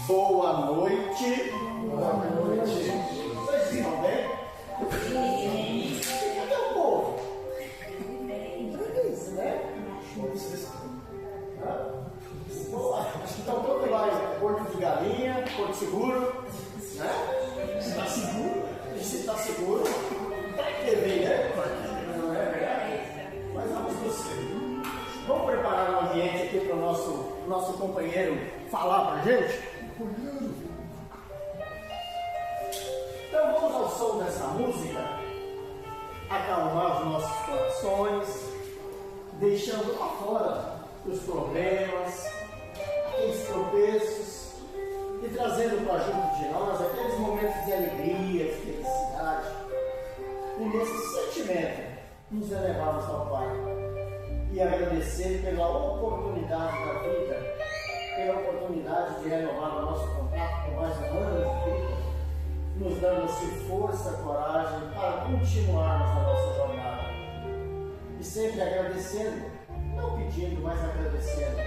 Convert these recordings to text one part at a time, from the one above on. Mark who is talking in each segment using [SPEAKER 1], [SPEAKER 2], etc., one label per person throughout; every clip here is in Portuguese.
[SPEAKER 1] Boa noite. Boa noite. Vocês viram bem? Cadê o povo? É isso, né? Acho que estão todos lá em Porto de Galinha, Porto Seguro. Né? Você está seguro? Se está seguro, para que vem, né? Não é verdade? Mas vamos prosseguir. Vamos preparar um ambiente aqui para o nosso companheiro falar para a gente? Então vamos ao som dessa música, acalmar os nossos corações, deixando lá fora os problemas, os tropeços e trazendo para junto de nós aqueles momentos de alegria, de felicidade. E nesse sentimento nos elevamos ao Pai e agradecer pela oportunidade da vida, pela oportunidade de renovar o nosso contato com mais um ano de vida, nos dando-se força, coragem para continuarmos a nossa jornada. E sempre agradecendo, não pedindo, mas agradecendo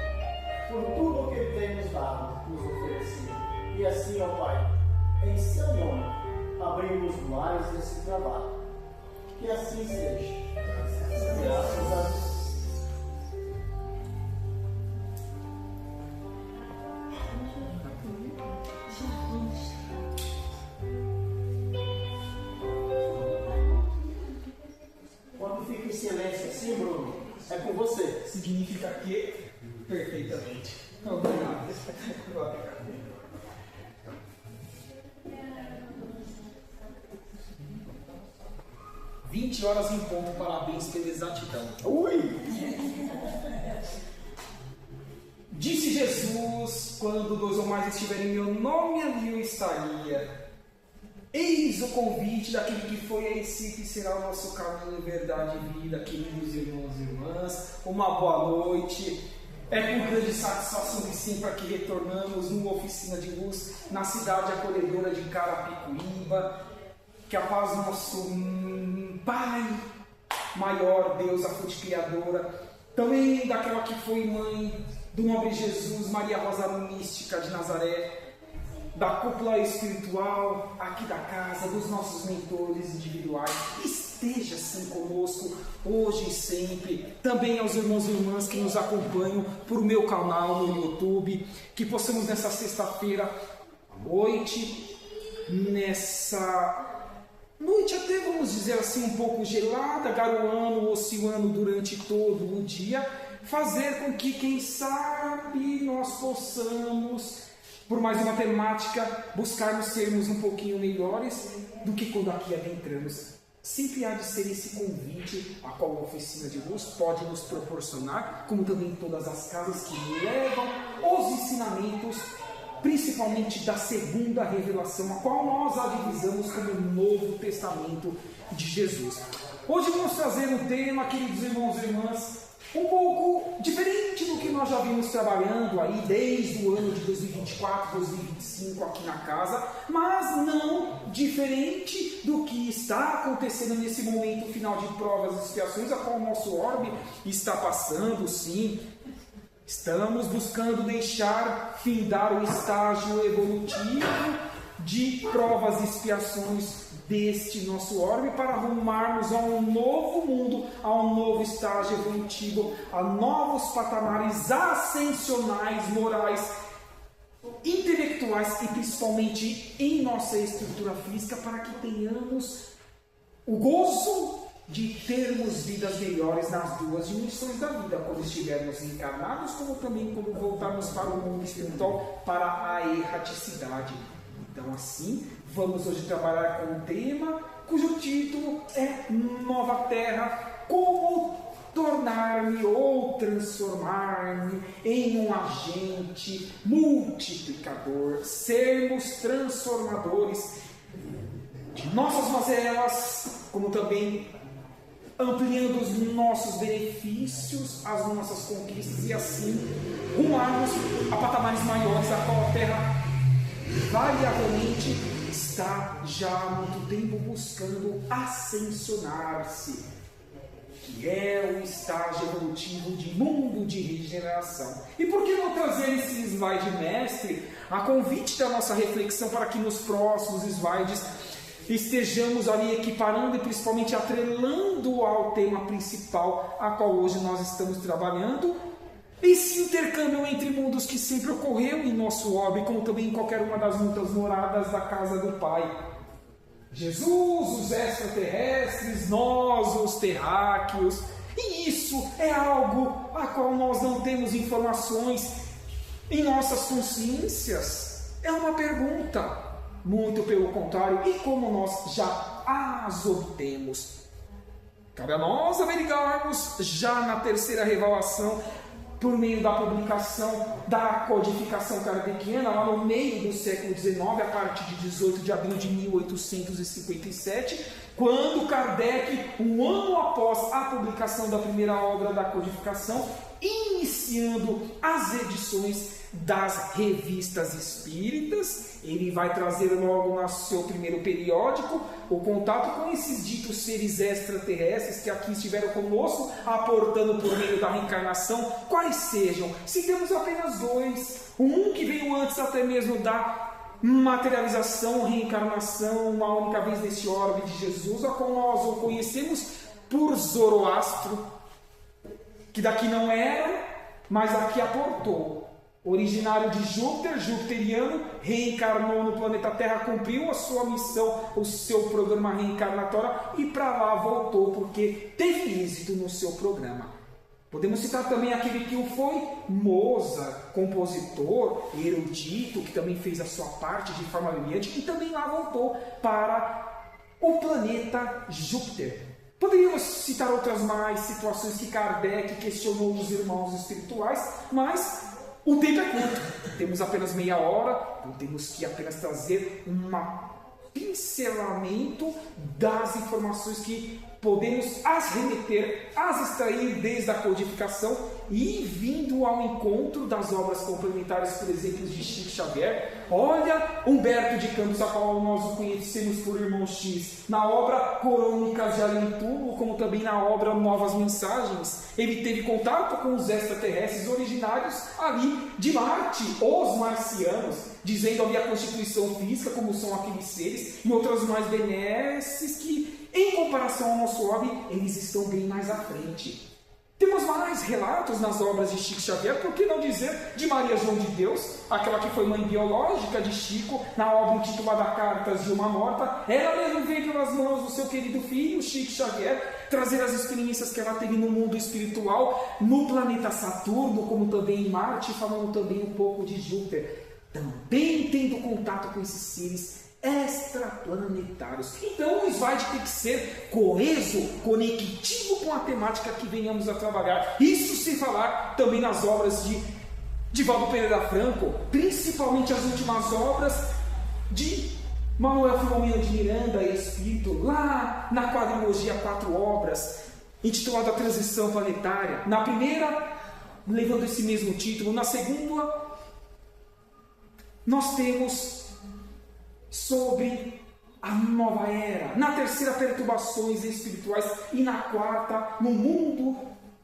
[SPEAKER 1] por tudo o que Ele tem nos dado, nos oferecido. E assim, ó Pai, em Seu nome, abrimos mais esse trabalho. Que assim seja. Graças a Deus. Quando fica em silêncio assim, Bruno, é com você.
[SPEAKER 2] Significa que perfeitamente. Obrigado. 20 horas em ponto, parabéns pela exatidão.
[SPEAKER 1] Ui!
[SPEAKER 2] Disse Jesus, quando dois ou mais estiverem em meu nome, ali eu estaria. Eis o convite daquele que foi a esse que será o nosso caminho, verdade e vida, queridos irmãos e irmãs. Uma boa noite. É com grande satisfação e sempre que retornamos numa oficina de luz na cidade acolhedora de Carapicuíba. Que a paz do nosso Pai maior, Deus, a fonte criadora, também daquela que foi mãe do nobre Jesus, Maria Rosa Mística de Nazaré, da cúpula espiritual aqui da casa, dos nossos mentores individuais, esteja assim conosco hoje e sempre. Também aos irmãos e irmãs que nos acompanham por meu canal no YouTube, que possamos nessa sexta-feira à noite, nessa noite até vamos dizer assim um pouco gelada, garoando, oscilando durante todo o dia, fazer com que, quem sabe, nós possamos, por mais uma temática, buscarmos sermos um pouquinho melhores do que quando aqui adentramos. Sempre há de ser esse convite a qual a oficina de luz pode nos proporcionar, como também todas as casas que levam os ensinamentos, principalmente da segunda revelação, a qual nós a divisamos como o Novo Testamento de Jesus. Hoje vamos trazer um tema, queridos irmãos e irmãs, um pouco diferente do que nós já vimos trabalhando aí desde o ano de 2024, 2025 aqui na casa, mas não diferente do que está acontecendo nesse momento final de provas e expiações, a qual o nosso orbe está passando, sim. Estamos buscando deixar findar o estágio evolutivo de provas e expiações deste nosso orbe para arrumarmos a um novo mundo, a um novo estágio evolutivo, a novos patamares ascensionais, morais, intelectuais e principalmente em nossa estrutura física, para que tenhamos o gozo de termos vidas melhores nas duas dimensões da vida, quando estivermos encarnados, como também quando voltarmos para o mundo espiritual, para a erraticidade. Então assim, vamos hoje trabalhar com um tema cujo título é Nova Terra, como tornar-me ou transformar-me em um agente multiplicador, sermos transformadores de nossas mazelas, como também ampliando os nossos benefícios, as nossas conquistas e assim rumarmos a patamares maiores, a qual a Terra variavelmente está já há muito tempo buscando ascensionar-se. que é o estágio evolutivo de mundo de regeneração. E por que não trazer esse slide mestre a convite da nossa reflexão para que nos próximos slides estejamos ali equiparando e principalmente atrelando ao tema principal a qual hoje nós estamos trabalhando, esse intercâmbio entre mundos que sempre ocorreu em nosso orbe, como também em qualquer uma das muitas moradas da casa do Pai. Jesus, os extraterrestres, nós, os terráqueos, e isso é algo a qual nós não temos informações em nossas consciências. É uma pergunta, muito pelo contrário, e como nós já as obtemos? Cabe a nós averiguarmos já na terceira revelação, por meio da publicação da codificação kardeciana, lá no meio do século XIX, a partir de 18 de abril de 1857, quando Kardec, um ano após a publicação da primeira obra da codificação, iniciando as edições das revistas espíritas, ele vai trazer logo no seu primeiro periódico o contato com esses ditos seres extraterrestres que aqui estiveram conosco, aportando por meio da reencarnação, quais sejam. Se temos apenas dois, um que veio antes até mesmo da materialização, reencarnação, uma única vez nesse orbe de Jesus, a qual nós o conhecemos por Zoroastro, que daqui não era, mas aqui aportou. Originário de Júpiter, jupiteriano, reencarnou no planeta Terra, cumpriu a sua missão, o seu programa reencarnatório e para lá voltou porque teve êxito no seu programa. Podemos citar também aquele que o foi, Mozart, compositor, erudito, que também fez a sua parte de forma brilhante e também lá voltou para o planeta Júpiter. Poderíamos citar outras mais situações que Kardec questionou os irmãos espirituais, mas o tempo é curto, temos apenas meia hora, então temos que apenas trazer um pincelamento das informações que podemos as remeter, as extrair desde a codificação e vindo ao encontro das obras complementares, por exemplo, de Chico Xavier. Olha, Humberto de Campos, a qual nós o conhecemos por Irmão X, na obra Crônicas de Além Túmulo, como também na obra Novas Mensagens. Ele teve contato com os extraterrestres originários ali de Marte, os marcianos, dizendo ali a constituição física, como são aqueles seres, e outras mais benesses que, em comparação ao nosso orbe, eles estão bem mais à frente. Temos mais relatos nas obras de Chico Xavier, por que não dizer de Maria João de Deus, aquela que foi mãe biológica de Chico, na obra intitulada Cartas de uma Morta. Ela mesmo veio pelas mãos do seu querido filho, Chico Xavier, trazer as experiências que ela teve no mundo espiritual, no planeta Saturno, como também em Marte, falando também um pouco de Júpiter, também tendo contato com esses seres extraplanetários. Então o slide tem que ser coeso, conectivo com a temática que venhamos a trabalhar. Isso sem falar também nas obras de Divaldo Pereira Franco, principalmente as últimas obras de Manuel Filomeno de Miranda e Espírito, lá na quadrilogia 4 obras, intitulada Transição Planetária. Na primeira, levando esse mesmo título. Na segunda, nós temos sobre a nova era. Na terceira, perturbações espirituais. E na quarta, no mundo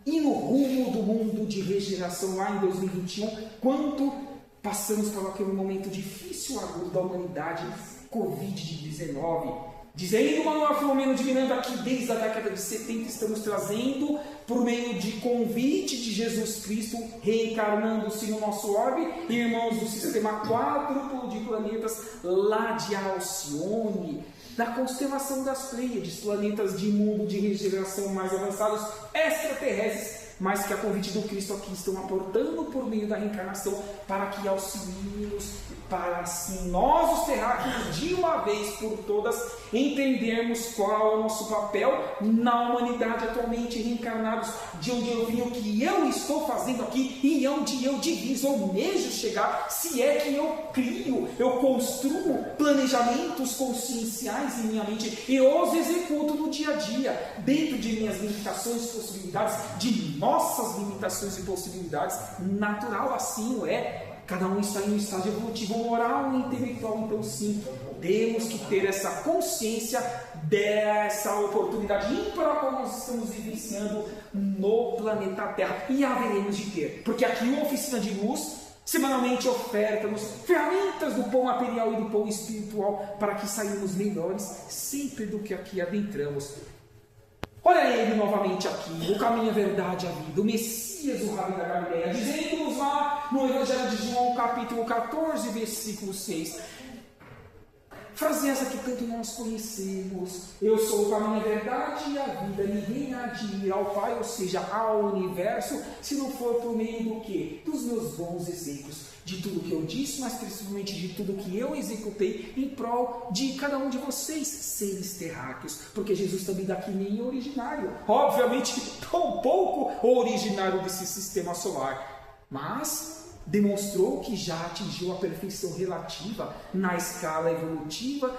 [SPEAKER 2] e no rumo do mundo de regeneração, lá em 2021, quando passamos por aquele momento difícil, agudo da humanidade, Covid-19. Dizendo Manuel Filomeno de Miranda que desde a década de 70 estamos trazendo, por meio de convite de Jesus Cristo, reencarnando-se no nosso orbe, irmãos do sistema quádruplo de planetas lá de Alcione, da constelação das Pleiades, planetas de mundo de regeneração mais avançados, extraterrestres, mas que a convite do Cristo aqui estão aportando por meio da reencarnação para que auxiliem-nos, para assim nós os terráqueos de uma vez por todas entendermos qual é o nosso papel na humanidade atualmente, reencarnados, de onde eu vim, o que eu estou fazendo aqui e onde eu diviso, almejo chegar, se é que eu crio, eu construo planejamentos conscienciais em minha mente e os executo no dia a dia, dentro de minhas limitações, possibilidades, de nossas limitações e possibilidades. Natural assim o é. Cada um está em um estágio evolutivo moral e intelectual, então sim, temos que ter essa consciência dessa oportunidade ímpar a qual nós estamos vivenciando no planeta Terra, e haveremos de ter, porque aqui o Oficina de Luz semanalmente oferta-nos ferramentas do pão material e do pão espiritual para que saímos melhores sempre do que aqui adentramos. Olha ele novamente aqui, o caminho, a verdade, a vida, o Messias, o Rabi da Galileia, dizendo-nos lá no Evangelho de João, capítulo 14, versículo 6. Frase essa que tanto nós conhecemos: eu sou o caminho, a verdade e a vida, ninguém há de ir ao Pai, ou seja, ao universo, se não for por meio do quê? Dos meus bons exemplos, de tudo que eu disse, mas principalmente de tudo que eu executei em prol de cada um de vocês, seres terráqueos, porque Jesus também daqui nem é originário, obviamente tão pouco originário desse sistema solar, mas demonstrou que já atingiu a perfeição relativa na escala evolutiva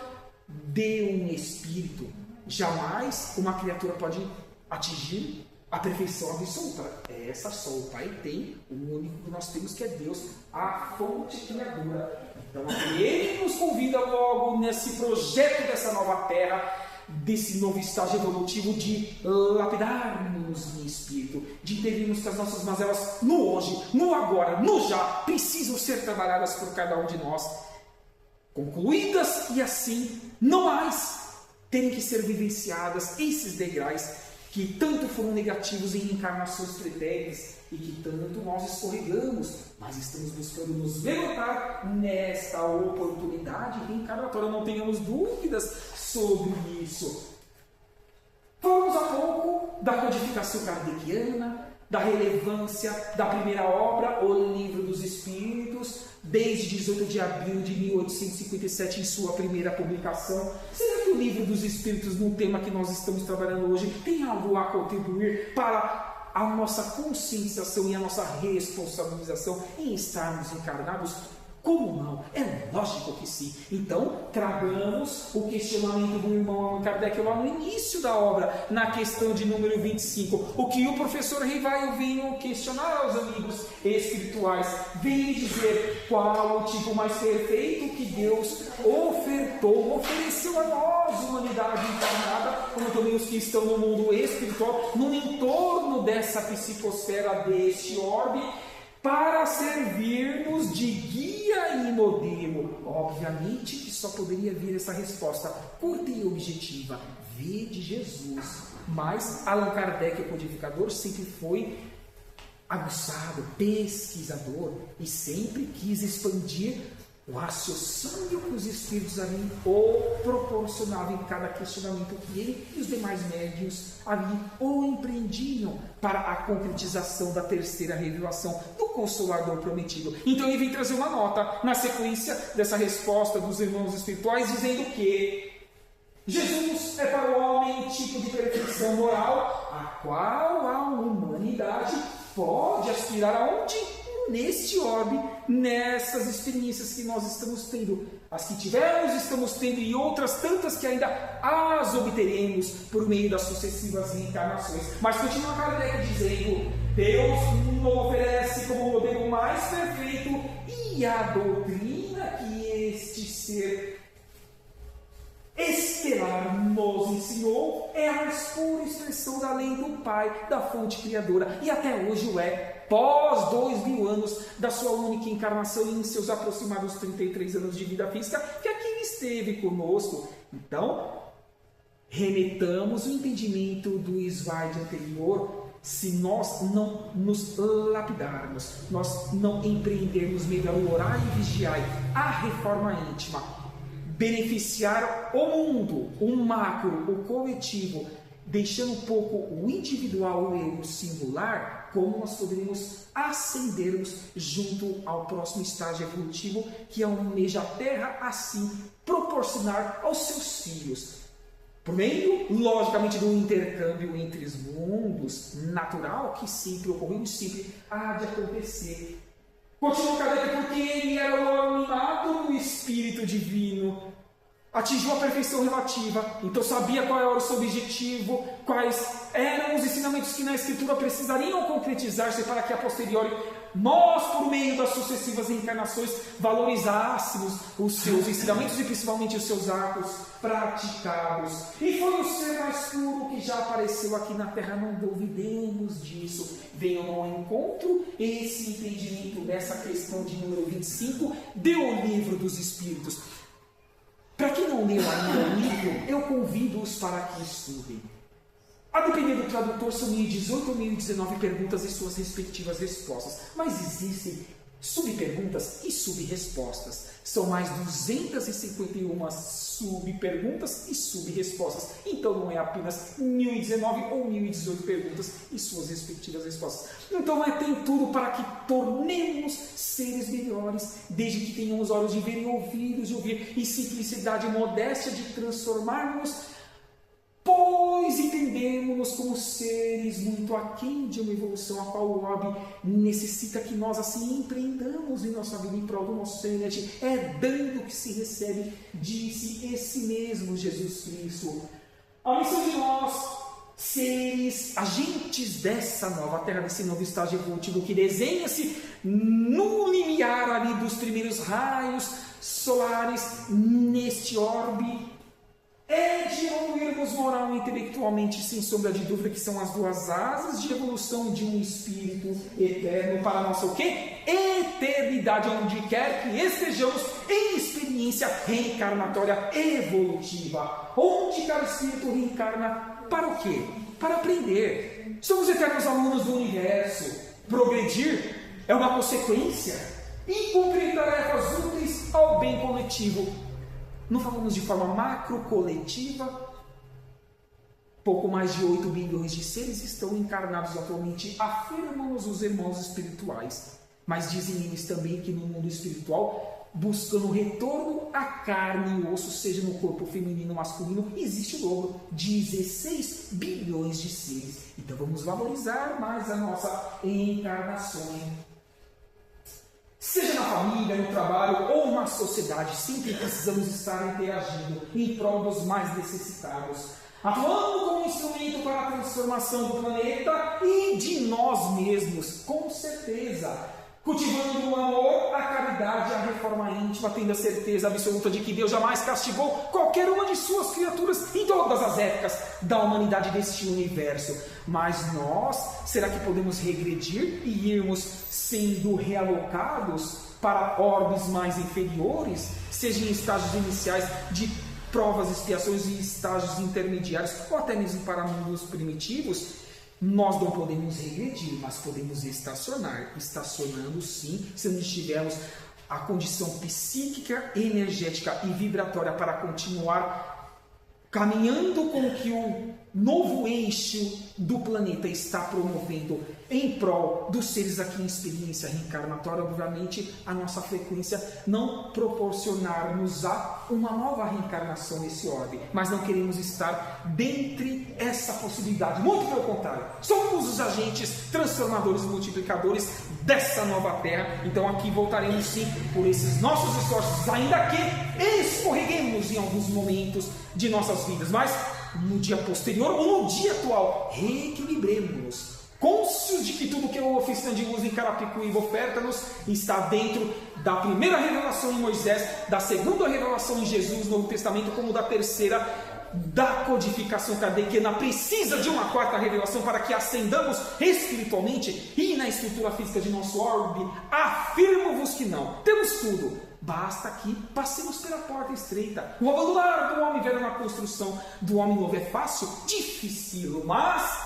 [SPEAKER 2] de um espírito. Jamais uma criatura pode atingir a perfeição absoluta. Essa só o Pai tem, o único que nós temos, que é Deus, a fonte criadora. Então ele nos convida logo nesse projeto dessa nova terra, desse novo estágio evolutivo, de lapidarmos em espírito, de entendermos que as nossas mazelas no hoje, no agora, no já, precisam ser trabalhadas por cada um de nós, concluídas, e assim não mais terem que ser vivenciadas esses degraus que tanto foram negativos em encarnações pretéritas e que tanto nós escorregamos, mas estamos buscando nos levantar nesta oportunidade reencarnatória, não tenhamos dúvidas sobre isso. Falamos há pouco da codificação kardeciana, da relevância da primeira obra, O Livro dos Espíritos, desde 18 de abril de 1857, em sua primeira publicação. Será que o Livro dos Espíritos, no tema que nós estamos trabalhando hoje, tem algo a contribuir para a nossa conscienciação e a nossa responsabilização em estarmos encarnados? Como não? É lógico que sim. Então, tragamos o questionamento do irmão Allan Kardec lá no início da obra, na questão de número 25. O que o professor Rivaio veio questionar aos amigos espirituais, veio dizer qual o tipo mais perfeito que Deus ofereceu a nós, humanidade encarnada, como também os que estão no mundo espiritual, no entorno dessa psicosfera, deste orbe, para servir-nos de guia e modelo. Obviamente que só poderia vir essa resposta curta e objetiva: vede Jesus. Mas Allan Kardec, o codificador, sempre foi aguçado, pesquisador, e sempre quis expandir o raciocínio que os espíritos ali o proporcionavam em cada questionamento que ele e os demais médiuns ali o empreendiam para a concretização da terceira revelação do Consolador prometido. Então ele vem trazer uma nota na sequência dessa resposta dos irmãos espirituais, dizendo que Jesus é para o homem tipo de perfeição moral a qual a humanidade pode aspirar aonde? Neste orbe, nessas experiências que nós estamos tendo, as que tivemos, estamos tendo, e outras tantas que ainda as obteremos por meio das sucessivas reencarnações. Mas continua Kardec dizendo: Deus nos oferece como modelo mais perfeito, e a doutrina que este ser estelar nos ensinou é a mais pura expressão da lei do Pai, da fonte criadora, e até hoje o é, pós 2000 anos da sua única encarnação e em seus aproximados 33 anos de vida física, que aqui esteve conosco. Então, remetamos o entendimento do slide anterior. Se nós não nos lapidarmos, nós não empreendermos melhor, orar e vigiar a reforma íntima, beneficiar o mundo, o macro, o coletivo, deixando um pouco o individual e o singular, como nós poderíamos ascendermos junto ao próximo estágio evolutivo que almeja a Terra, assim proporcionar aos seus filhos, por meio, logicamente, do intercâmbio entre os mundos natural, que sempre ocorreu e sempre há de acontecer. Continua Kardec: porque ele era o animado do Espírito Divino, atingiu a perfeição relativa, então sabia qual era o seu objetivo, quais eram os ensinamentos que na Escritura precisariam concretizar-se para que a posteriori nós, por meio das sucessivas encarnações, valorizássemos os seus ensinamentos e principalmente os seus atos praticados. E foi o ser mais puro que já apareceu aqui na Terra, não duvidemos disso. Venham ao encontro esse entendimento dessa questão de número 25 do Livro dos Espíritos. Para quem não leu ainda o livro, eu convido-os para que estudem. A depender do tradutor, são 1018 ou 1019 perguntas e suas respectivas respostas. Mas existem subperguntas e subrespostas. São mais 251 subperguntas e subrespostas. Então não é apenas 1019 ou 1018 perguntas e suas respectivas respostas. Então tem tudo para que tornemos seres melhores, desde que tenhamos olhos de ver e ouvidos de ouvir, e simplicidade e modéstia de transformarmos, pois entendemos-nos como seres muito aquém de uma evolução a qual o orbe necessita que nós assim empreendamos em nossa vida em prol do nosso semelhante. É dando que se recebe, disse esse mesmo Jesus Cristo. A missão de nós, seres agentes dessa nova terra, desse novo estágio evolutivo que desenha-se no limiar ali dos primeiros raios solares neste orbe, é de evoluirmos moral e intelectualmente, sem sombra de dúvida, que são as duas asas de evolução de um espírito eterno para a nossa o quê? Eternidade, onde quer que estejamos em experiência reencarnatória evolutiva, onde cada espírito reencarna para o quê? Para aprender. Somos eternos alunos do universo. Progredir é uma consequência e cumprir tarefas úteis ao bem coletivo. Não falamos de forma macro-coletiva. Pouco mais de 8 bilhões de seres estão encarnados atualmente, afirmam-nos os irmãos espirituais. Mas dizem eles também que no mundo espiritual, buscando retorno à carne e osso, seja no corpo feminino ou masculino, existe o dobro, 16 bilhões de seres. Então vamos valorizar mais a nossa encarnação. Seja na família, no trabalho ou na sociedade, sempre precisamos estar interagindo em prol dos mais necessitados, atuando como instrumento para a transformação do planeta e de nós mesmos, com certeza. Cultivando o amor, a caridade e a reforma íntima, tendo a certeza absoluta de que Deus jamais castigou qualquer uma de suas criaturas em todas as épocas da humanidade deste universo. Mas nós, será que podemos regredir e irmos sendo realocados para orbes mais inferiores, seja em estágios iniciais de provas, expiações e estágios intermediários, ou até mesmo para mundos primitivos? Nós não podemos regredir, mas podemos estacionar. Estacionando sim, se não tivermos a condição psíquica, energética e vibratória para continuar caminhando com o que o novo eixo do planeta está promovendo em prol dos seres aqui em experiência reencarnatória. Obviamente, a nossa frequência não proporcionar-nos a uma nova reencarnação nesse orbe, mas não queremos estar dentre essa possibilidade, muito pelo contrário, somos os agentes transformadores e multiplicadores dessa nova terra. Então aqui voltaremos sim por esses nossos esforços, ainda que escorreguemos em alguns momentos de nossas vidas, mas no dia posterior ou no dia atual, reequilibremos-nos, cônscios de que tudo que é a oficina de luz em Carapicuíba oferta-nos está dentro da primeira revelação em Moisés, da segunda revelação em Jesus no Novo Testamento, como da terceira, da codificação kardeciana. Precisa de uma quarta revelação para que ascendamos espiritualmente, e na estrutura física de nosso orbe, afirmo-vos que não. Temos tudo. Basta que passemos pela porta estreita. O abandonar do homem velho na construção do homem novo é fácil? Difícil, mas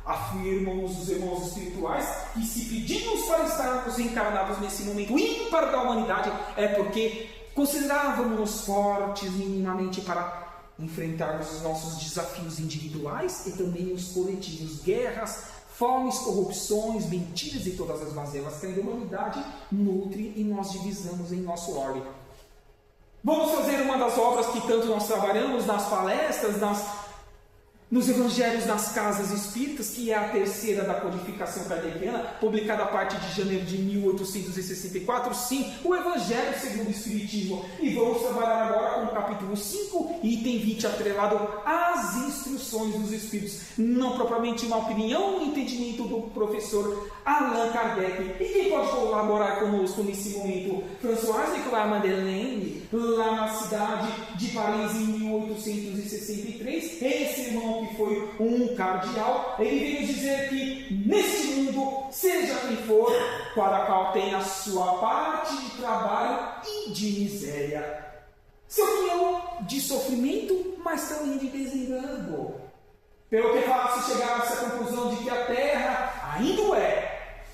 [SPEAKER 2] afirmam-nos os irmãos espirituais que se pedimos para estarmos encarnados nesse momento ímpar da humanidade, é porque considerávamos-nos fortes minimamente para enfrentarmos os nossos desafios individuais e também os coletivos, guerras, fomes, corrupções, mentiras e todas as mazelas que a humanidade nutre e nós divisamos em nosso orbe. Vamos fazer uma das obras que tanto nós trabalhamos nas palestras, nas nos Evangelhos das Casas Espíritas, que é a terceira da codificação kardeciana, publicada a partir de janeiro de 1864, sim, o Evangelho segundo o Espiritismo. E vamos trabalhar agora com o capítulo 5, item 20, atrelado às instruções dos Espíritos. Não propriamente uma opinião, um entendimento do professor Allan Kardec. E quem pode colaborar conosco nesse momento? François-Nicolas Madeleine, lá na cidade de Paris em 1863, esse irmão que foi um cardeal, ele veio dizer que neste mundo, seja quem for, cada qual tem a sua parte de trabalho e de miséria. Seu quinhão de sofrimento, mas também de desengano. Pelo que fácil chegar a essa conclusão de que a Terra ainda é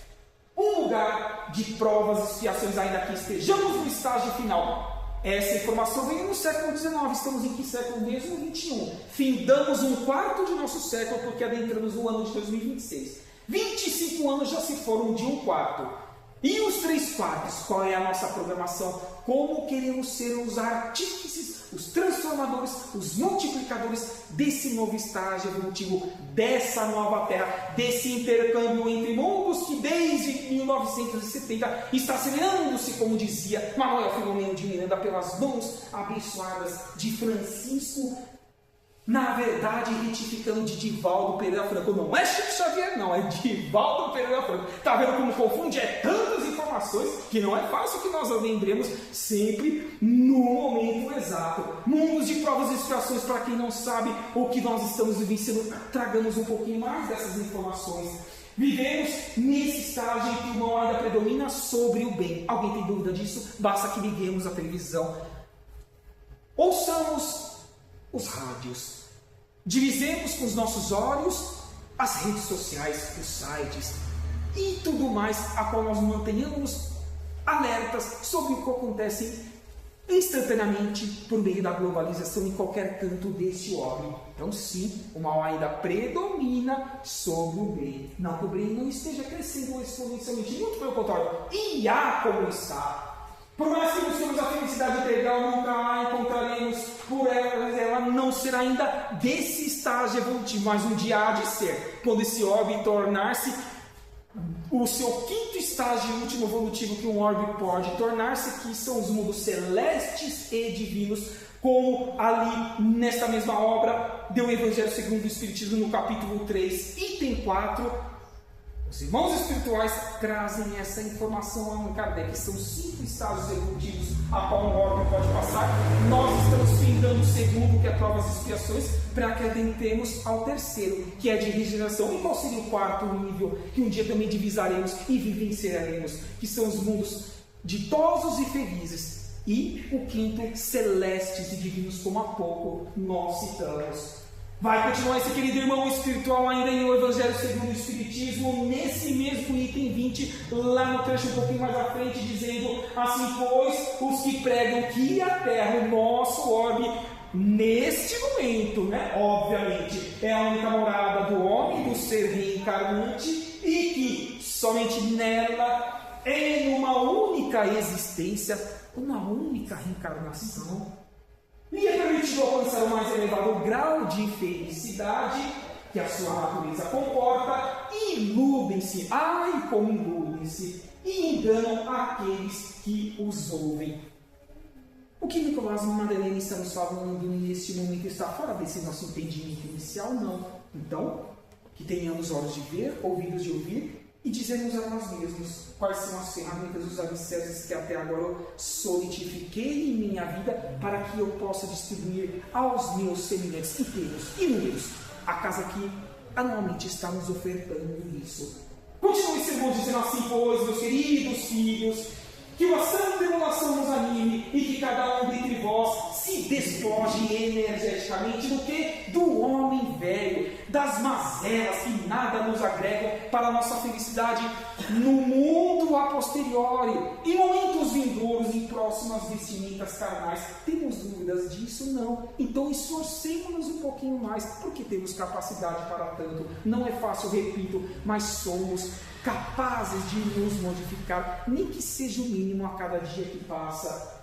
[SPEAKER 2] um lugar de provas e expiações, ainda que estejamos no estágio final. Essa informação veio no século XIX, estamos em que século mesmo? 21. Findamos um quarto de nosso século porque adentramos o ano de 2026. 25 anos já se foram de um quarto. E os 3 quartos? Qual é a nossa programação? Como queremos ser os artífices, os transformadores, os multiplicadores desse novo estágio evolutivo, dessa nova Terra, desse intercâmbio entre mundos que desde 1970 está semeando-se, como dizia Manuel Filomeno de Miranda, pelas mãos abençoadas de Francisco. Na verdade, retificando de Divaldo Pereira Franco. Não é Chico Xavier, não, é Divaldo Pereira Franco. Está vendo como confunde? É tantas informações que não é fácil que nós lembremos sempre no momento exato. Mundos de provas e expiações, para quem não sabe o que nós estamos vivenciando, tragamos um pouquinho mais dessas informações. Vivemos nesse estágio em que o mal ainda predomina sobre o bem. Alguém tem dúvida disso? Basta que liguemos a televisão. Ouçamos os rádios, divisemos com os nossos olhos as redes sociais, os sites e tudo mais, a qual nós mantenhamos alertas sobre o que acontece instantaneamente por meio da globalização em qualquer canto deste orbe. Então sim, o mal ainda predomina sobre o bem. Não que o bem não esteja crescendo exponencialmente, muito pelo contrário, e há como está. Por mais que busquemos a felicidade integral, nunca a encontraremos, por ela não será ainda desse estágio evolutivo, mas um dia há de ser, quando esse orbe tornar-se o seu quinto estágio e último evolutivo que um orbe pode tornar-se, que são os mundos celestes e divinos, como ali nesta mesma obra do Evangelho segundo o Espiritismo, no capítulo 3, item 4, os irmãos espirituais trazem essa informação a Allan Kardec. São 5 estágios evolutivos a qual um órgão pode passar. Nós estamos findando o segundo, que é provas e expiações, para que adentremos ao terceiro, que é de regeneração. E qual seria o quarto nível, que um dia também divisaremos e vivenciaremos, que são os mundos ditosos e felizes. E o quinto, celestes e divinos, como há pouco nós citamos. Vai continuar esse querido irmão espiritual ainda em O Evangelho segundo o Espiritismo, nesse mesmo item 20, lá no trecho um pouquinho mais à frente, dizendo: assim pois, os que pregam que a Terra, o nosso orbe, neste momento, obviamente, é a única morada do homem, do ser reencarnante, e que somente nela, em uma única existência, uma única reencarnação, lhe é permitido alcançar o mais elevado grau de felicidade que a sua natureza comporta, e iludem-se, ai como iludem-se, e enganam aqueles que os ouvem. O que Nicolas Madeleine estamos falando neste momento está fora desse nosso entendimento inicial? Não. Então, que tenhamos olhos de ver, ouvidos de ouvir, e dizermos a nós mesmos quais são as ferramentas, os alicerces que até agora eu solidifiquei em minha vida para que eu possa distribuir aos meus semelhantes inteiros e números. A casa que anualmente está nos ofertando isso. Continue esse irmão dizendo assim: pois, meus queridos filhos, que uma santa tribulação nos anime e que cada um dentre vós se despoje energeticamente do que? Do homem velho, das mazelas que nada nos agregam para a nossa felicidade no mundo a posteriori, em momentos vindouros, em próximas vestimentas carnais. Temos dúvidas disso? Não. Então esforcemos-nos um pouquinho mais, porque temos capacidade para tanto. Não é fácil, repito, mas somos capazes de nos modificar, nem que seja o mínimo a cada dia que passa.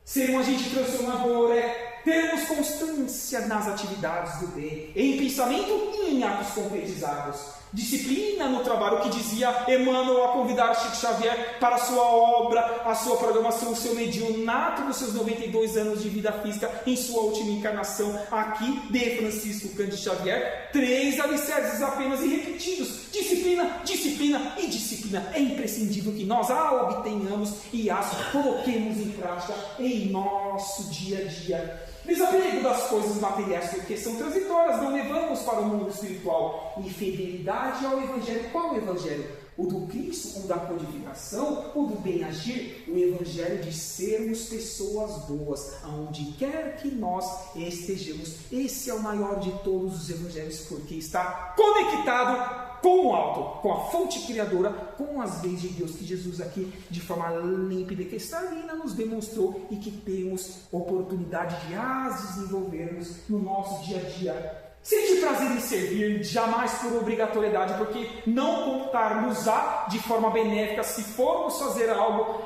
[SPEAKER 2] Ser um agente transformador é termos constância nas atividades do bem, em pensamento e em atos concretizados. Disciplina no trabalho, que dizia Emmanuel a convidar Chico Xavier para a sua obra, a sua programação, o seu medionato dos seus 92 anos de vida física, em sua última encarnação aqui de Francisco Cândido Xavier. 3 alicerces apenas e repetidos: disciplina, disciplina e disciplina. É imprescindível que nós a obtenhamos e as coloquemos em prática em nosso dia a dia. Desapego das coisas materiais, porque são transitórias, não levamos para o mundo espiritual. E fidelidade ao Evangelho. Qual o Evangelho? O do Cristo, o da codificação, o do bem agir, o Evangelho de sermos pessoas boas, aonde quer que nós estejamos. Esse é o maior de todos os Evangelhos, porque está conectado com o alto, com a fonte criadora, com as leis de Deus, que Jesus aqui, de forma límpida e cristalina, nos demonstrou e que temos oportunidade de as desenvolvermos no nosso dia a dia. Sentir prazer em servir, jamais por obrigatoriedade, porque não contar-nos-á de forma benéfica se formos fazer algo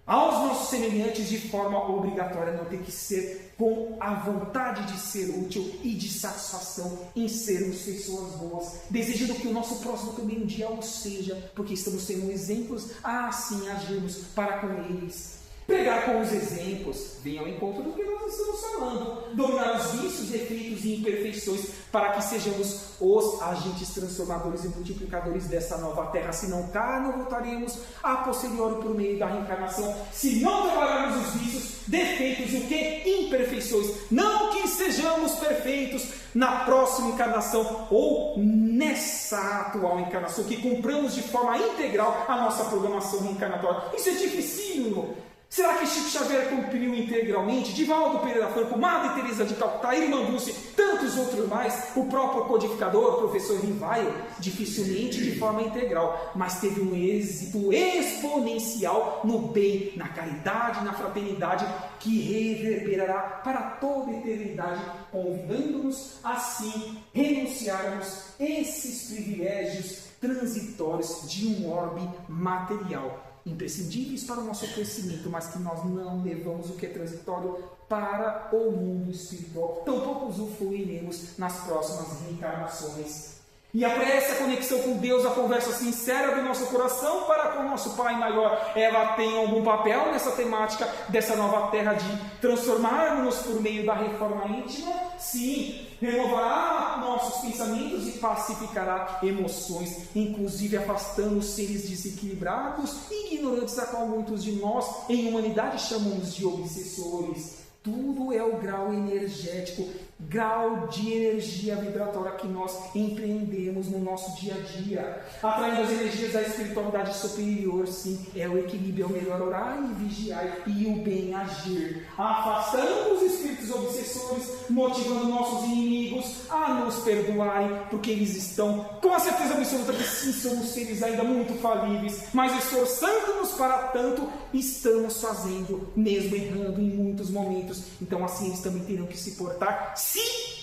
[SPEAKER 2] aos nossos semelhantes de forma obrigatória. Não tem que ser com a vontade de ser útil e de satisfação em sermos pessoas boas, desejando que o nosso próximo também um dia o seja, porque estamos tendo exemplos a assim agirmos para com eles. Pregar com os exemplos, vem ao encontro do que nós estamos falando. Dominar os vícios, defeitos e imperfeições, para que sejamos os agentes transformadores e multiplicadores dessa nova terra. Se não cá, não voltaremos a posteriori por meio da reencarnação. Se não trabalharmos os vícios, defeitos e o que? Imperfeições. Não que sejamos perfeitos na próxima encarnação ou nessa atual encarnação, que cumpramos de forma integral a nossa programação reencarnatória. Isso é dificílimo. Será que Chico Xavier cumpriu integralmente? Divaldo Pereira Franco, Madre Teresa de Calcutá, Irmã Dulce, tantos outros mais, o próprio codificador, o professor Rivaio, dificilmente de forma integral, mas teve um êxito exponencial no bem, na caridade, na fraternidade, que reverberará para toda a eternidade, convidando-nos assim renunciarmos esses privilégios transitórios de um orbe material, imprescindíveis para o nosso crescimento, mas que nós não levamos o que é transitório para o mundo espiritual. Tampouco usufruiremos nas próximas reencarnações. E a prece, a conexão com Deus, a conversa sincera do nosso coração para com o nosso Pai maior, ela tem algum papel nessa temática dessa nova terra de transformarmos por meio da reforma íntima? Sim, renovará nossos pensamentos e pacificará emoções, inclusive afastando os seres desequilibrados e ignorantes, a qual muitos de nós em humanidade chamamos de obsessores. Tudo é o grau energético, grau de energia vibratória que nós empreendemos no nosso dia a dia, atraindo as energias da espiritualidade superior. Sim, é o equilíbrio, é o melhor orar e vigiar e o bem agir, afastando os espíritos obsessores, motivando nossos inimigos a nos perdoarem, porque eles estão com a certeza absoluta que sim, somos seres ainda muito falíveis, mas esforçando-nos para tanto, estamos fazendo, mesmo errando em muitos momentos. Então assim eles também terão que se portar, se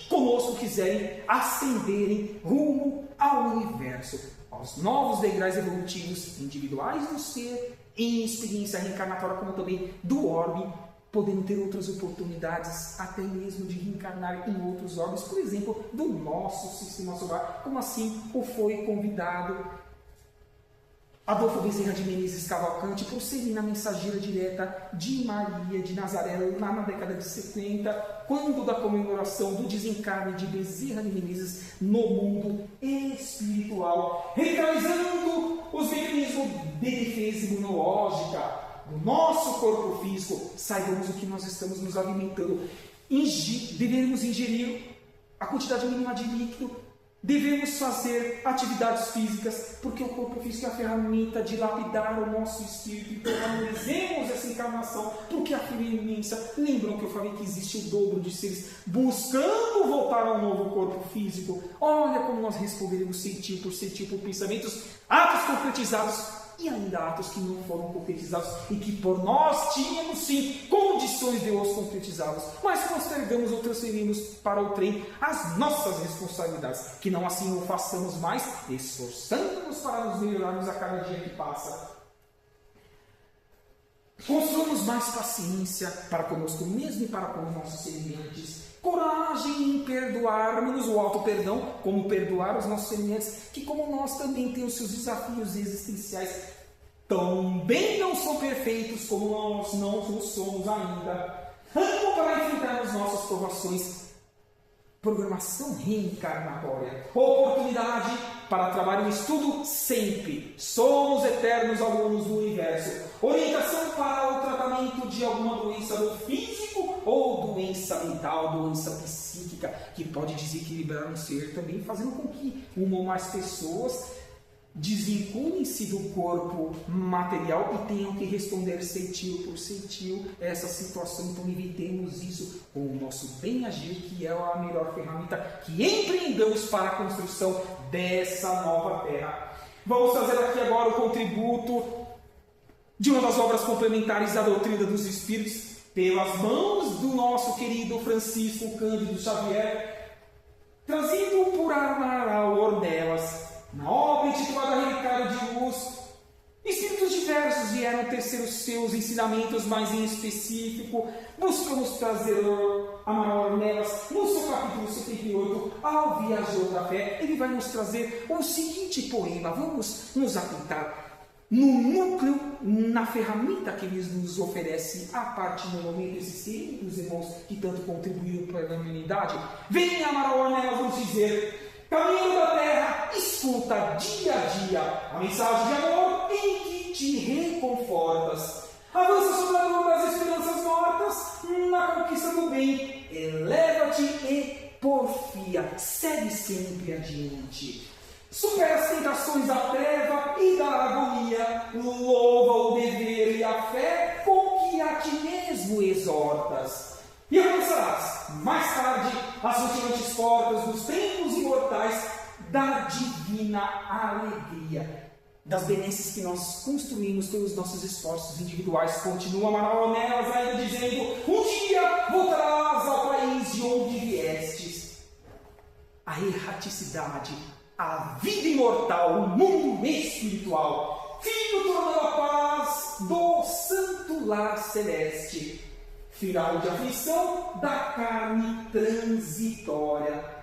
[SPEAKER 2] conosco quiserem ascenderem rumo ao universo, aos novos degraus evolutivos individuais do ser, em experiência reencarnatória, como também do orbe, podendo ter outras oportunidades, até mesmo de reencarnar em outros orbes, por exemplo, do nosso sistema solar, como assim o foi convidado Adolfo Bezerra de Menezes Cavalcante, por ser na mensageira direta de Maria de Nazaré, lá na década de 70, quando da comemoração do desencarne de Bezerra de Menezes no mundo espiritual, revitalizando os mecanismos de defesa imunológica do nosso corpo físico. Saibamos o que nós estamos nos alimentando. Devemos ingerir a quantidade mínima de líquido. Devemos fazer atividades físicas, porque o corpo físico é a ferramenta de lapidar o nosso espírito. Então valorizemos essa encarnação, porque a fila é imensa. Lembram que eu falei que existe o dobro de seres buscando voltar ao novo corpo físico? Olha como nós responderemos centil por pensamentos, atos concretizados e ainda atos que não foram concretizados e que por nós tínhamos sim condições de os concretizá-los, mas postergamos ou transferimos para o trem as nossas responsabilidades, que não assim o façamos mais, esforçando-nos para nos melhorarmos a cada dia que passa. Construamos mais paciência para conosco mesmo e para com os nossos semelhantes. Coragem em perdoarmos o auto-perdão, como perdoar os nossos semelhantes, que como nós também temos seus desafios existenciais, também não são perfeitos como nós não somos ainda. Ânimo para enfrentar as nossas provações. Programação reencarnatória. Oportunidade para trabalho e estudo sempre. Somos eternos alunos do universo. Orientação para o tratamento de alguma doença do físico ou doença mental, doença psíquica, que pode desequilibrar um ser também, fazendo com que uma ou mais pessoas desvinculem-se do corpo material e tenham que responder ceitil por ceitil a essa situação. Então evitemos isso com o nosso bem agir, que é a melhor ferramenta que empreendamos para a construção dessa nova terra. Vamos fazer aqui agora o contributo de uma das obras complementares da doutrina dos Espíritos, pelas mãos do nosso querido Francisco Cândido Xavier, trazido por Amaral Ornelas. Na obra intitulada Relicário de Luz, espíritos diversos vieram tecer os seus ensinamentos, mas em específico buscamos trazer Amaral Ornelas no seu capítulo 78, ao Viajor da Fé. Ele vai nos trazer o seguinte poema. Vamos nos atentar no núcleo, na ferramenta que ele nos oferece, a partir do momento esses queridos irmãos que tanto contribuíram para a humanidade. Vem Amaral Ornelas nos dizer: caminho da terra, escuta dia a dia a mensagem de amor em que te reconfortas. Avança sobre a lua das esperanças mortas na conquista do bem. Eleva-te e porfia, segue sempre adiante. Supera as tentações da treva e da agonia. Louva o dever e a fé com que a ti mesmo exortas. E alcançarás, mais tarde, as rutilantes portas dos templos imortais da divina alegria. Das benesses que nós construímos pelos nossos esforços individuais. Continua Amaral Ornelas ainda dizendo: um dia voltarás ao país de onde viestes. A erraticidade, a vida imortal, o mundo espiritual. Filho tornando a paz do santo lar celeste. Final de aflição da carne transitória.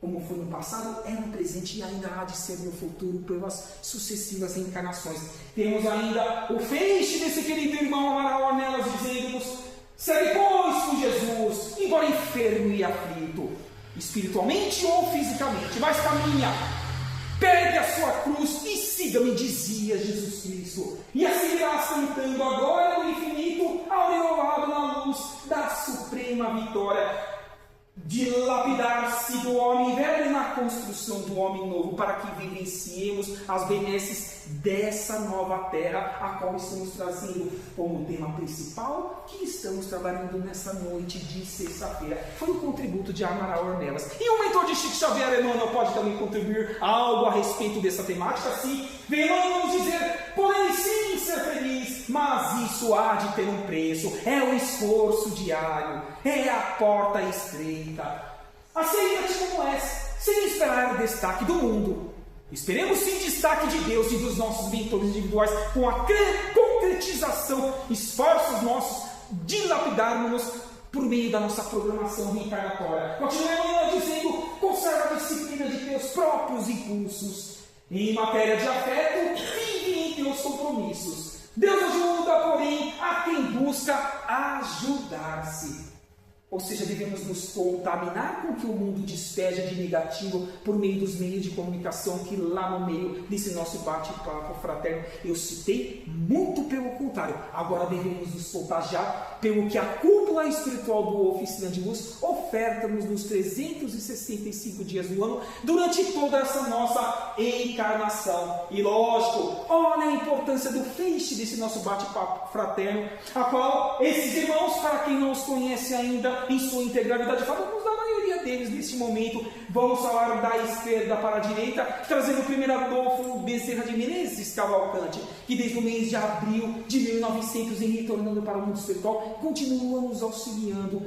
[SPEAKER 2] Como foi no passado, é no presente e ainda há de ser no futuro pelas sucessivas reencarnações. Temos ainda o feixe desse querido irmão Amaral Ornelas dizendo-nos: segue, pois, com Jesus, embora enfermo e aflito, espiritualmente ou fisicamente, mas caminha, pegue a sua cruz e siga-me, dizia Jesus Cristo. E assim irás cantando agora no infinito, aureolado na luz da suprema vitória. Dilapidar-se do homem velho na construção do homem novo, para que vivenciemos as benesses dessa nova terra, a qual estamos trazendo como tema principal, que estamos trabalhando nessa noite de sexta-feira. Foi o contributo de Amaral Ornelas. E o mentor de Chico Xavier, Emmanuel, pode também contribuir algo a respeito dessa temática? Sim, vem Emmanuel nos dizer: porém sim ser feliz, mas isso há de ter um preço, é o esforço diário, é a porta estreita. Aceita-te como és, sem esperar o destaque do mundo. Esperemos sim destaque de Deus e dos nossos mentores individuais, com a concretização, esforços nossos, dilapidarmos por meio da nossa programação reencarnatória. Continuemos dizendo: conserva a disciplina de teus próprios impulsos. Em matéria de afeto, vive em teus compromissos. Deus ajuda, porém, a quem busca ajudar-se. Ou seja, devemos nos contaminar com o que o mundo despeja de negativo por meio dos meios de comunicação que lá no meio desse nosso bate-papo fraterno eu citei. Muito pelo contrário, agora devemos nos contagiar pelo que a cúpula espiritual do Oficina de Luz oferta-nos nos 365 dias do ano, durante toda essa nossa encarnação. E lógico, olha a importância do feixe desse nosso bate-papo fraterno, a qual esses irmãos, para quem não os conhece ainda em sua integralidade, falamos da maioria deles neste momento. Vamos falar da esquerda para a direita, trazendo o primeiro Adolfo Bezerra de Menezes Cavalcante, que desde o mês de abril de 1900, em retornando para o mundo espiritual, continua nos auxiliando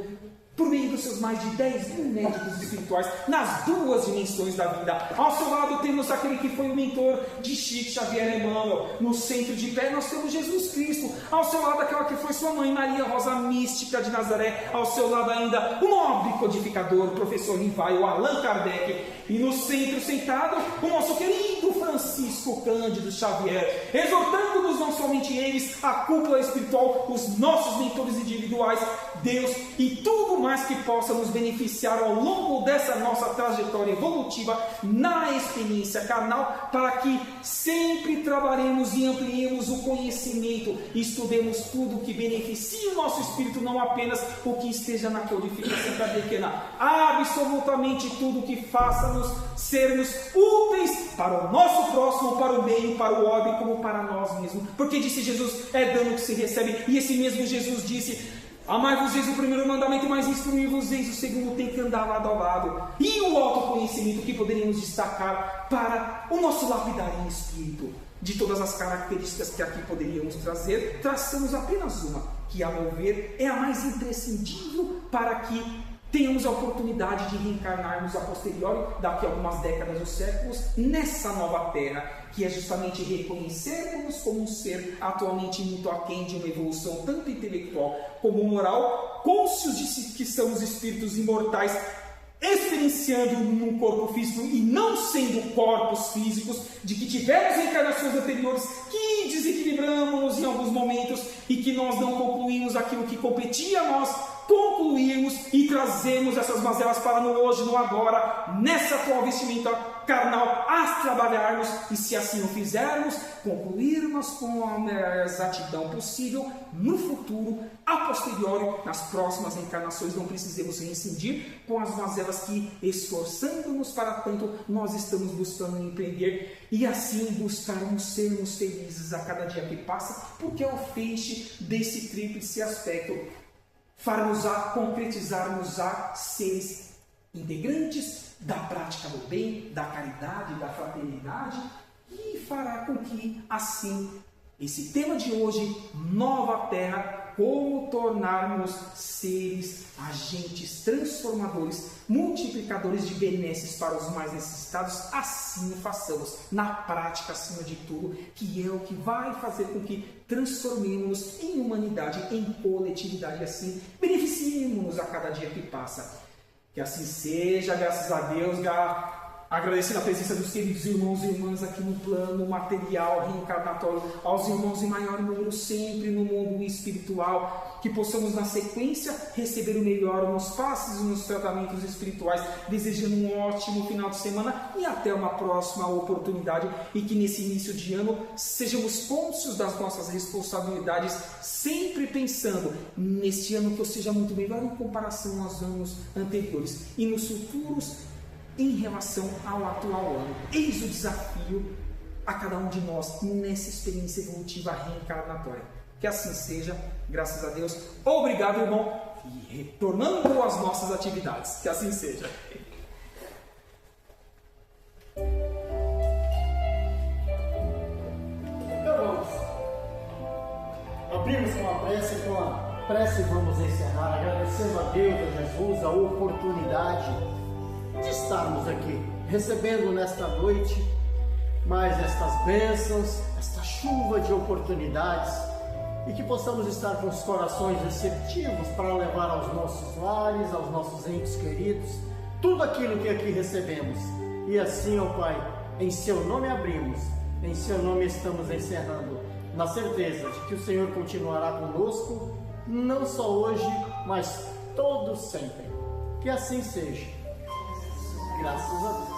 [SPEAKER 2] por meio dos seus mais de 10 mil médicos espirituais nas duas dimensões da vida. Ao seu lado temos aquele que foi o mentor de Chico Xavier Emmanuel. No centro de pé nós temos Jesus Cristo. Ao seu lado aquela que foi sua mãe, Maria Rosa Mística de Nazaré. Ao seu lado ainda o nobre codificador, o professor Rivaio, Allan Kardec. E no centro sentado o nosso querido Francisco Cândido Xavier, exortando-nos não somente eles, a cúpula espiritual, os nossos mentores individuais, Deus e tudo mais que possa nos beneficiar ao longo dessa nossa trajetória evolutiva na experiência carnal, para que sempre trabalhemos e ampliemos o conhecimento e estudemos tudo que beneficie o nosso espírito, não apenas o que esteja na codificação kardeciana, absolutamente tudo que faça-nos sermos úteis para o nosso próximo, para o meio, para o orbe, como para nós mesmos. Porque disse Jesus, é dano que se recebe, e esse mesmo Jesus disse: amai-vos-eis o primeiro mandamento, mas instruí-vos-eis o segundo, tem que andar lado a lado. E o autoconhecimento que poderíamos destacar para o nosso lapidar em espírito. De todas as características que aqui poderíamos trazer, traçamos apenas uma, que a meu ver é a mais imprescindível para que tenhamos a oportunidade de reencarnarmos a posteriori, daqui a algumas décadas ou séculos, nessa nova terra, que é justamente reconhecermos como um ser atualmente muito aquém de uma evolução tanto intelectual como moral, cônscios de que somos espíritos imortais, experienciando num corpo físico e não sendo corpos físicos, de que tivemos reencarnações anteriores que desequilibramos em alguns momentos e que nós não concluímos aquilo que competia a nós concluirmos e trazemos essas mazelas para no hoje, no agora, nessa atual vestimenta carnal, a trabalharmos e, se assim o fizermos, concluirmos com a melhor exatidão possível no futuro, a posteriori, nas próximas reencarnações, não precisemos reincidir com as mazelas que, esforçando-nos para tanto, nós estamos buscando empreender e assim buscarmos sermos felizes a cada dia que passa, porque é o feixe desse tríplice aspecto: farmos-á, concretizarmos-á seres integrantes da prática do bem, da caridade, da fraternidade, e fará com que, assim, esse tema de hoje, Nova Terra, como tornarmos seres, agentes transformadores, multiplicadores de benesses para os mais necessitados, assim o façamos, na prática acima de tudo, que é o que vai fazer com que transformemos em humanidade, em coletividade, e assim beneficiemos a cada dia que passa. Que assim seja, graças a Deus, agradecendo a presença dos queridos irmãos e irmãs aqui no plano material, reencarnatório, aos irmãos em maior número sempre no mundo espiritual, que possamos na sequência receber o melhor nos passes e nos tratamentos espirituais, desejando um ótimo final de semana e até uma próxima oportunidade, e que nesse início de ano sejamos cônscios das nossas responsabilidades, sempre pensando neste ano que eu seja muito melhor em comparação aos anos anteriores e nos futuros em relação ao atual ano. Eis o desafio a cada um de nós nessa experiência evolutiva reencarnatória. Que assim seja, graças a Deus. Obrigado, irmão. E retornando às nossas atividades. Que assim seja.
[SPEAKER 1] Então vamos. Abrimos com a prece, vamos encerrar, agradecendo a Deus, a Jesus, a oportunidade de estarmos aqui, recebendo nesta noite mais estas bênçãos, esta chuva de oportunidades, e que possamos estar com os corações receptivos para levar aos nossos lares, aos nossos entes queridos, tudo aquilo que aqui recebemos. E assim, ó Pai, em Seu nome abrimos, em Seu nome estamos encerrando, na certeza de que o Senhor continuará conosco, não só hoje, mas todo sempre. Que assim seja. Graças a Deus.